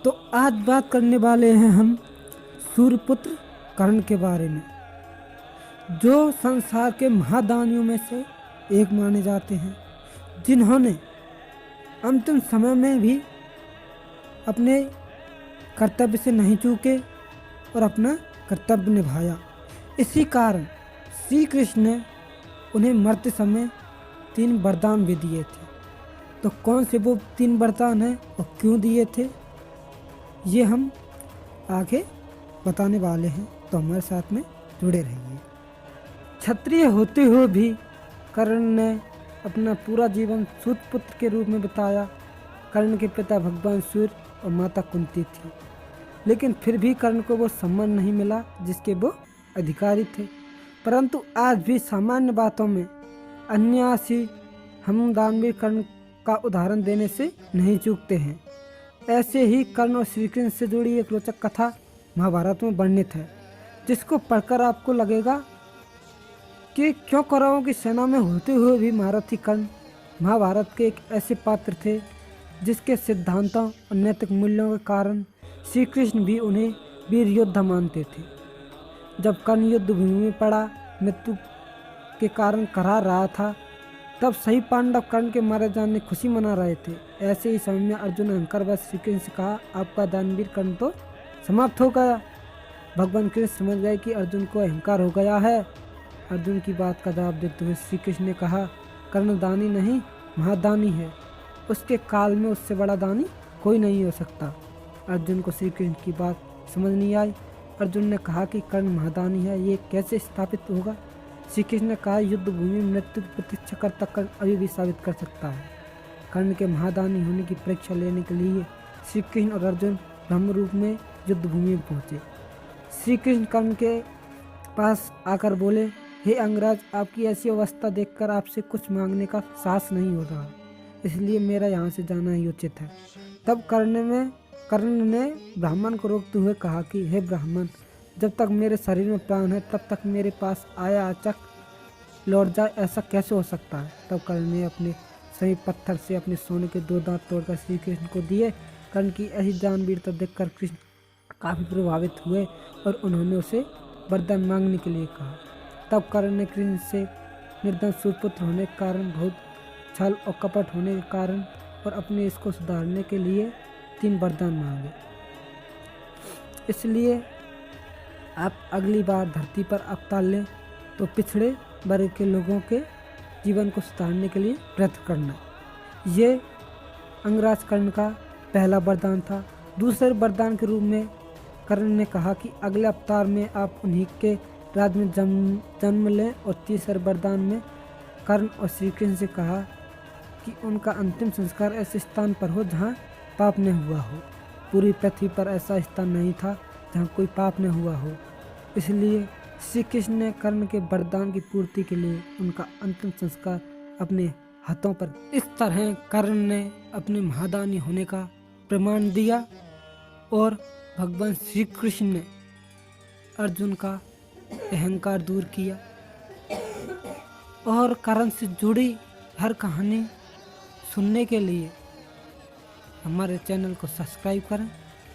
तो आज बात करने वाले हैं हम सूर्यपुत्र कर्ण के बारे में, जो संसार के महादानियों में से एक माने जाते हैं, जिन्होंने अंतिम समय में भी अपने कर्तव्य से नहीं चूके और अपना कर्तव्य निभाया। इसी कारण श्री कृष्ण ने उन्हें मरते समय 3 वरदान भी दिए थे। तो कौन से वो 3 वरदान हैं और क्यों दिए थे, ये हम आगे बताने वाले हैं, तो हमारे साथ में जुड़े रहिए। क्षत्रिय होते हुए भी कर्ण ने अपना पूरा जीवन सूतपुत्र के रूप में बिताया। कर्ण के पिता भगवान सूर्य और माता कुंती थी, लेकिन फिर भी कर्ण को वो सम्मान नहीं मिला जिसके वो अधिकारी थे। परंतु आज भी सामान्य बातों में अन्यासी हम दानवीर कर्ण का उदाहरण देने से नहीं चूकते हैं। ऐसे ही कर्ण और श्री कृष्ण से जुड़ी एक रोचक कथा महाभारत में वर्णित है, जिसको पढ़कर आपको लगेगा कि क्यों कौरवों की सेना में होते हुए भी महारथी कर्ण महाभारत के एक ऐसे पात्र थे जिसके सिद्धांतों और नैतिक मूल्यों के कारण श्री कृष्ण भी उन्हें वीर योद्धा मानते थे। जब कर्ण युद्ध भूमि में पड़ा मृत्यु के कारण करार रहा था, तब सही पांडव कर्ण के मारे जाने खुशी मना रहे थे। ऐसे ही समय में अर्जुन अहंकारवश श्री कृष्ण से कहा, आपका दानवीर कर्ण तो समाप्त हो गया। भगवान कृष्ण समझ गए कि अर्जुन को अहंकार हो गया है। अर्जुन की बात का जवाब देते हुए श्री कृष्ण ने कहा, कर्ण दानी नहीं महादानी है, उसके काल में उससे बड़ा दानी कोई नहीं हो सकता। अर्जुन को श्री कृष्ण की बात समझ नहीं आई। अर्जुन ने कहा कि कर्ण महादानी है, ये कैसे स्थापित होगा। श्री कृष्ण ने कहा, युद्ध भूमि में मृत्यु की प्रतीक्षा करता कर्ण अभी भी साबित कर सकता है। कर्ण के महादानी होने की परीक्षा लेने के लिए श्री कृष्ण और अर्जुन ब्रह्म रूप में युद्ध भूमि में पहुंचे। श्री कृष्ण कर्ण के पास आकर बोले, हे अंगराज, आपकी ऐसी अवस्था देखकर आपसे कुछ मांगने का साहस नहीं हो रहा, इसलिए मेरा यहाँ से जाना ही उचित है। तब कर्ण ने ब्राह्मण को रोकते हुए कहा कि हे ब्राह्मण, जब तक मेरे शरीर में प्राण है तब तक मेरे पास आया अचक लौट जाए, ऐसा कैसे हो सकता है। तब कर्ण ने अपने समीप पत्थर से अपने सोने के 2 दांत तोड़कर श्री कृष्ण को दिए। कर्ण की ऐसी दानवीरता देखकर कृष्ण काफ़ी प्रभावित हुए और उन्होंने उसे वरदान मांगने के लिए कहा। तब कर्ण ने कृष्ण से निर्धन सुपुत्र होने के कारण, बहुत छल और कपट होने के कारण और अपने इसको सुधारने के लिए 3 वरदान मांगे। इसलिए आप अगली बार धरती पर अवतार लें तो पिछड़े वर्ग के लोगों के जीवन को सुधारने के लिए प्रयत्न करना। ये अंगराज कर्ण का पहला वरदान था। दूसरे वरदान के रूप में कर्ण ने कहा कि अगले अवतार में आप उन्हीं के राज्य में जन्म लें। और तीसरे वरदान में कर्ण और श्री कृष्ण से कहा कि उनका अंतिम संस्कार ऐसे स्थान पर हो जहाँ पाप न हुआ हो। पूरी पृथ्वी पर ऐसा स्थान नहीं था जहाँ कोई पाप न हुआ हो। इसलिए श्री कृष्ण ने कर्ण के वरदान की पूर्ति के लिए उनका अंतिम संस्कार अपने हाथों पर। इस तरह कर्ण ने अपने महादानी होने का प्रमाण दिया और भगवान श्री कृष्ण ने अर्जुन का अहंकार दूर किया। और कर्ण से जुड़ी हर कहानी सुनने के लिए हमारे चैनल को सब्सक्राइब करें,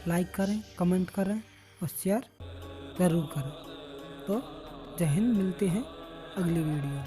लाइक करें, कमेंट करें और शेयर ज़रूर करें। तो जय हिंद, मिलते हैं अगली वीडियो में।